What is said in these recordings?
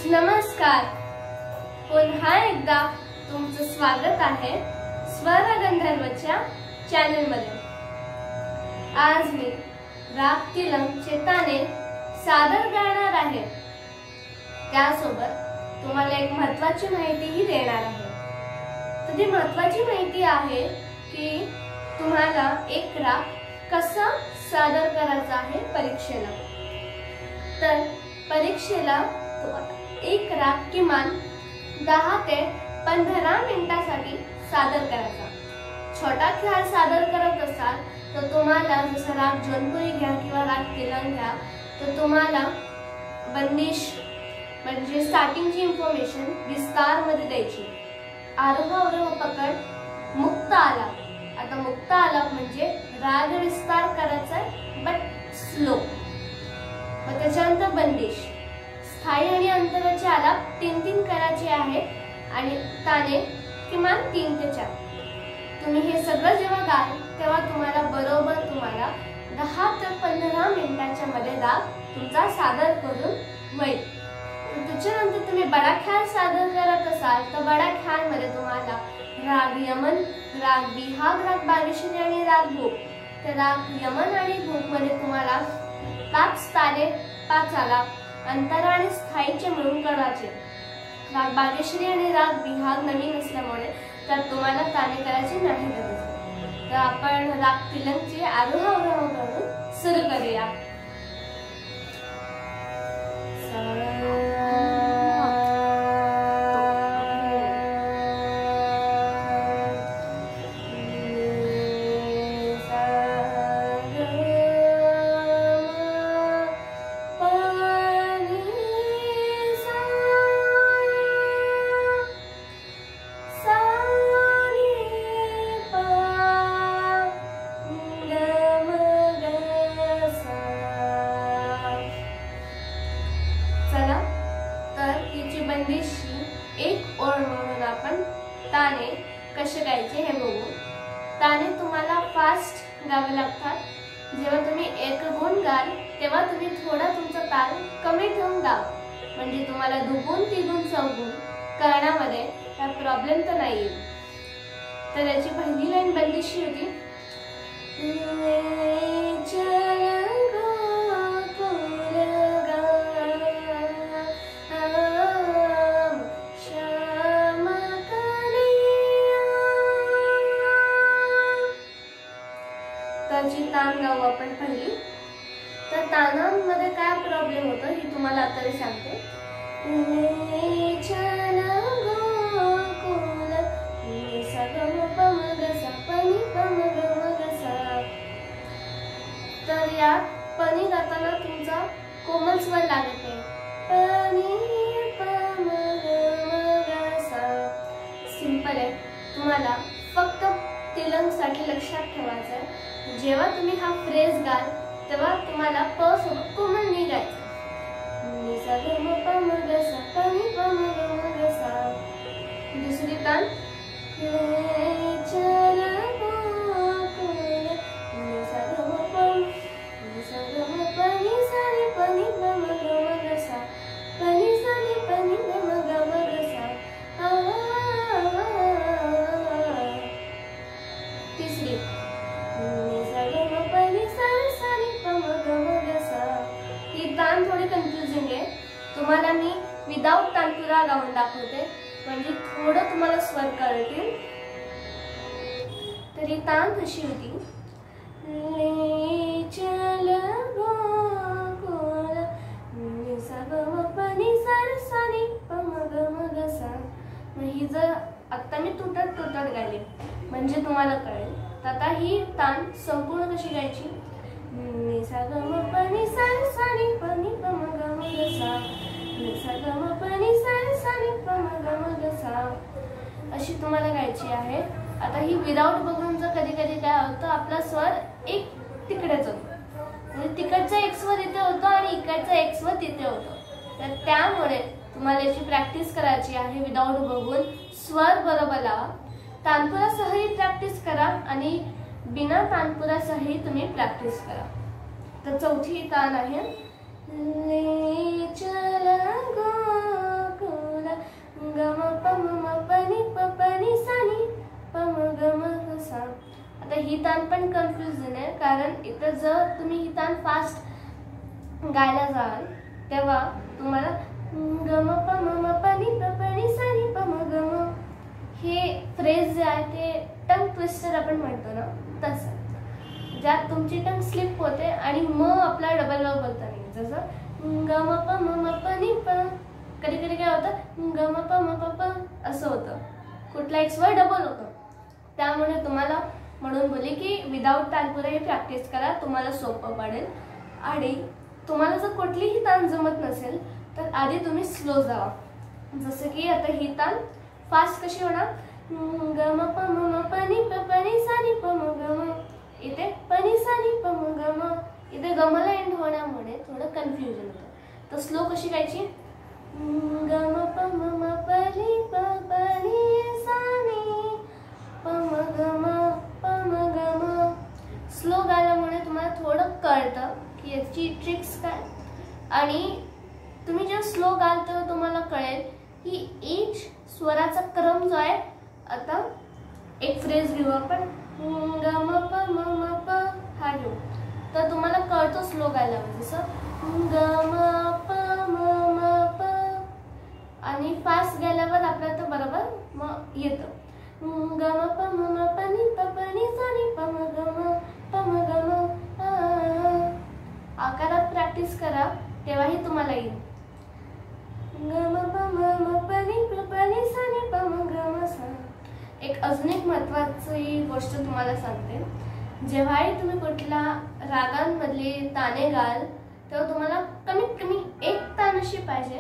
नमस्कार, पुन्हा एकदा तुमचं स्वागत आहे स्वर गंधर्वच्या चॅनलमध्ये। आज मी राग तिलंगचे ताने सादर करणार आहे। त्यासोबत तुम्हाला एक महत्त्वाची माहितीही देणार आहे। तर ती महत्त्वाची माहिती आहे की तुम्हाला एक राग कसा सादर करायचा आहे परीक्षेला। तर परीक्षेला एक राग किमान 10 ते 15 मिनिटांसाठी सादर करायचा। छोटा ख्याल सादर करत असाल तर तुम्हाला जसं राग जौनपुरी घ्या किंवा राग तिलंग घ्या, तर तुम्हाला बंदिश म्हणजे स्टार्टिंगची इन्फॉर्मेशन विस्तार मध्ये द्यायची। आरोह अवरोह पकड, मुक्त आलाप। आता मुक्त आलाप म्हणजे राग विस्तार करायचा बट स्लो। मग त्याच्यानंतर बंदिश, स्थायी आणि अंतराचे आलाप 3-3 करायचे आहेत आणि ताने किमान 3 ते 4। तुम्ही हे सगळं जेव्हा गाल तेव्हा तुम्हाला बरोबर 10 ते 15 मिनिटांच्या मध्ये राग तुमचा सादर करून होईल। त्याच्यानंतर तुम्ही बडा ख्याल सादर करत असाल तर बडा ख्याल मध्ये तुम्हाला राग यमन, राग बिहाग, राग बागेश्वरी आणि राग भूप। तर राग यमन आणि भूप मध्ये तुम्हाला 5 ताने 5 आलाप अंतरा आणि स्थायीचे मिळून करायचे। राग बागेश्वरी आणि राग बिहाग नवीन असल्यामुळे तर तुम्हाला ताने करायचे नाही गरज। तर आपण राग तिलंगचे आरोह अवरोह करून सुरू करूया। एक ओळ म्हणून आपण ताने कसे गायचे हे बघू। ताने तुम्हाला फास्ट गावे लागतात। जेव्हा तुम्ही एक गुण गाल तेव्हा तुम्ही थोडा तुमचा ताल कमी ठेवून गावा, म्हणजे तुम्हाला दुगुण तिगुण चौगुण करण्यामध्ये काय प्रॉब्लेम तर नाही येईल। तर याची पहिली लाईन बंदिशी होती, त्याची तान गाऊ आपण पहिली। तर तानांमध्ये काय प्रॉब्लेम होतो हे तुम्हाला आता मी सांगते। तर या पनी गाताना तुमचा कोमल स्वर लागत आहे। सिंपल आहे। तुम्हाला फक्त तिलंग साठी लक्षात ठेवायचं आहे, जेव्हा तुम्ही हा फ्रेज गाल तेव्हा तुम्हाला प सोबत कोमल नी गायचं। दुसरी तान तीसरी ही तान थोडी कन्फ्युजिंग आहे। तुम्हाला मी विदाउट तानपुरा गाऊन दाखवते, म्हणजे थोडं तुम्हाला स्वर कळतील। तर ही तान कशी होती, ही जर आता मी तुटत गायले म्हणजे तुम्हाला कळेल। तर आता ही तान संपूर्ण कशी गायची, अशी तुम्हाला गायची आहे। आता ही विदाउट बघून जर कधी कधी काय होतं, आपला स्वर एक तिकडेच होतो, म्हणजे तिकडचा एक स्वर इथे होतो आणि इकडचा एक स्वर तिथे होतो। तर त्यामुळे तुम्हाला याची प्रॅक्टिस करायची आहे। विदाउट बघून स्वर बरोबर लावा। तानपुरासहही प्रॅक्टिस करा आणि बिना तानपुरासहही तुम्ही प्रॅक्टिस करा। तर चौथी तान आहे, ले चला गो कारण इथं जर तुम्ही ही तान फास्ट गायला जाल तेव्हा तुम्हाला गम प म प नि प प नि सा नि प म ग म हे फ्रेज जे आहे ते टंग ट्विस्टर आपण म्हणतो ना तसं, ज्यात तुमची टंग स्लिप होते आणि म आपला डबल व बोलता नाही. जसं गम प म प नि प, कधी कधी काय होतं गम प म प प असं होतं, कुठला एक स्वर डबल होतं. त्यामुळे तुम्हाला म्हणून बोलले की विदाऊट तानपुरा हे प्रॅक्टिस करा, तुम्हाला सोपं पडेल. आणि तुम्हाला जर कुठलीही तान जमत नसेल तर आधी तुम्ही स्लो जावा. जसं की आता ही तान फास्ट कशी होणार, ग म प म प नि प प नि सा नि प म ग म, इथे प नि सा नि प म ग म, इथे गमला एंड होण्यामुळे थोडं कन्फ्युजन होतं. तर स्लो कशी गायची, ग म प म प नि प प नि सा नि प म ग म प म ग म. स्लो गायल्यामुळे तुम्हाला थोडं कळतं की याची ट्रिक्स काय, आणि तुम्ही जेव्हा स्लो गाल तेव्हा तुम्हाला कळेल की ईच स्वराचा क्रम जो आहे. आता एक फ्रेज घेऊ आपण, ग म प म प हा घेऊ, तर तुम्हाला कळतो स्लो गायल्यावर. जसं ग म प म प, आणि फास्ट गायल्यावर आपल्याला तर बरोबर मग येतं ग म प म प नि प प नि सा नि प म ग म प म ग म. आकारात प्रॅक्टिस करा तेव्हाही तुम्हाला येईल. ग म प म प नि प प नि सा नि प म ग म सा. एक अजून एक महत्त्वाची गोष्ट तुम्हाला सांगते, जेव्हाही तुम्ही कुठल्या रागांमधले ताने गाल तेव्हा तुम्हाला कमीत कमी एक तान अशी पाहिजे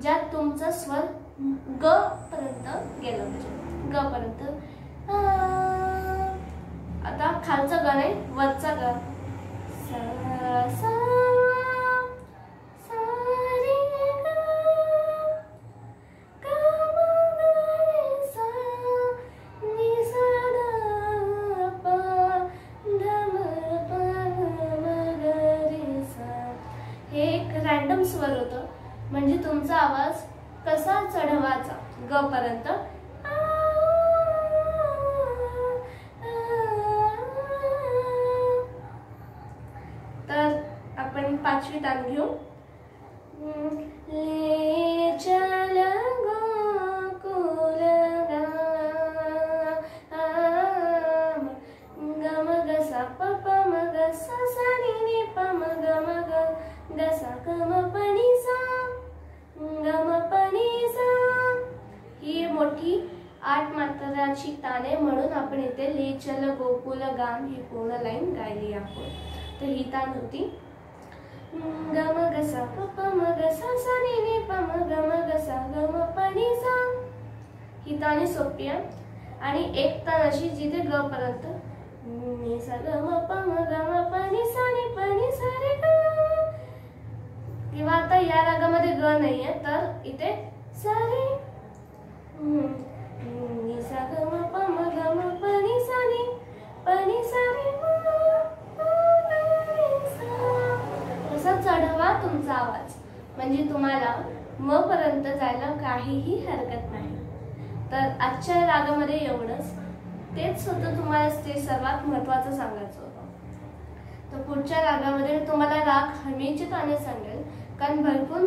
ज्यात तुमचा स्वर ग पर्यंत गेला पाहिजे, ग पर्यंत. आता खालचा ग नाही, वरचा ग, सा सा सा रे ग ग म ग रे सा नि सा ध प ध म प म ग रे सा. हे एक रॅन्डम स्वर होतं, म्हणजे तुमचा आवाज कसा चढवायचा ग पर्यंत. तर आपण पाचवी तान घेऊ, ले चल गोकुल गाम, ग म ग सा प प म ग सा सा नि नि प म ग म ग ग सा ग म प नि सा ग म प नि सा. ही मोठी 8 मात्राची ताने म्हणून आपण इथे ले चल गोकुल गाम ही पूर्ण लाईन गायली आपण. तर ही तान होती ग म ग सा प प म ग सा सा नि नि प म ग म ग सा ग म प नि सा. ही ताने सोपी आहे. आणि एक तान अशी जिथे ग पर्यंत नि सा ग म प म ग म प नि सा नि प नि सा रे ग. किंवा आता या रागामध्ये ग नाहीये तर इथे सा रे नि सा ग म प म ग म प नि सा नि प नि सा रे ग. तसा चढवा तुमचा आवाज, म्हणजे तुम्हाला म पर्यंत जायला काहीही हरकत नाही. तर आजच्या रागामध्ये एवढंच, तेच होतं तुम्हाला ते सर्वात महत्त्वाचं सांगायचं होतं. तर पुढच्या रागामध्ये तुम्हाला राग हमीचे ताने सांगेल, कारण भरपूर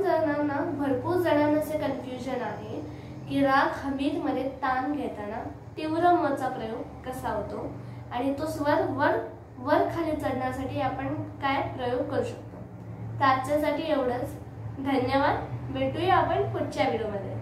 जणांना असे कन्फ्युजन आहे की राग हमीदमध्ये तान घेताना तीव्र मचा प्रयोग कसा होतो आणि तो स्वर वर खाली चढण्यासाठी आपण काय प्रयोग करू शकतो. तर आजच्यासाठी एवढंच. धन्यवाद. भेटूया आपण पुढच्या व्हिडिओमध्ये.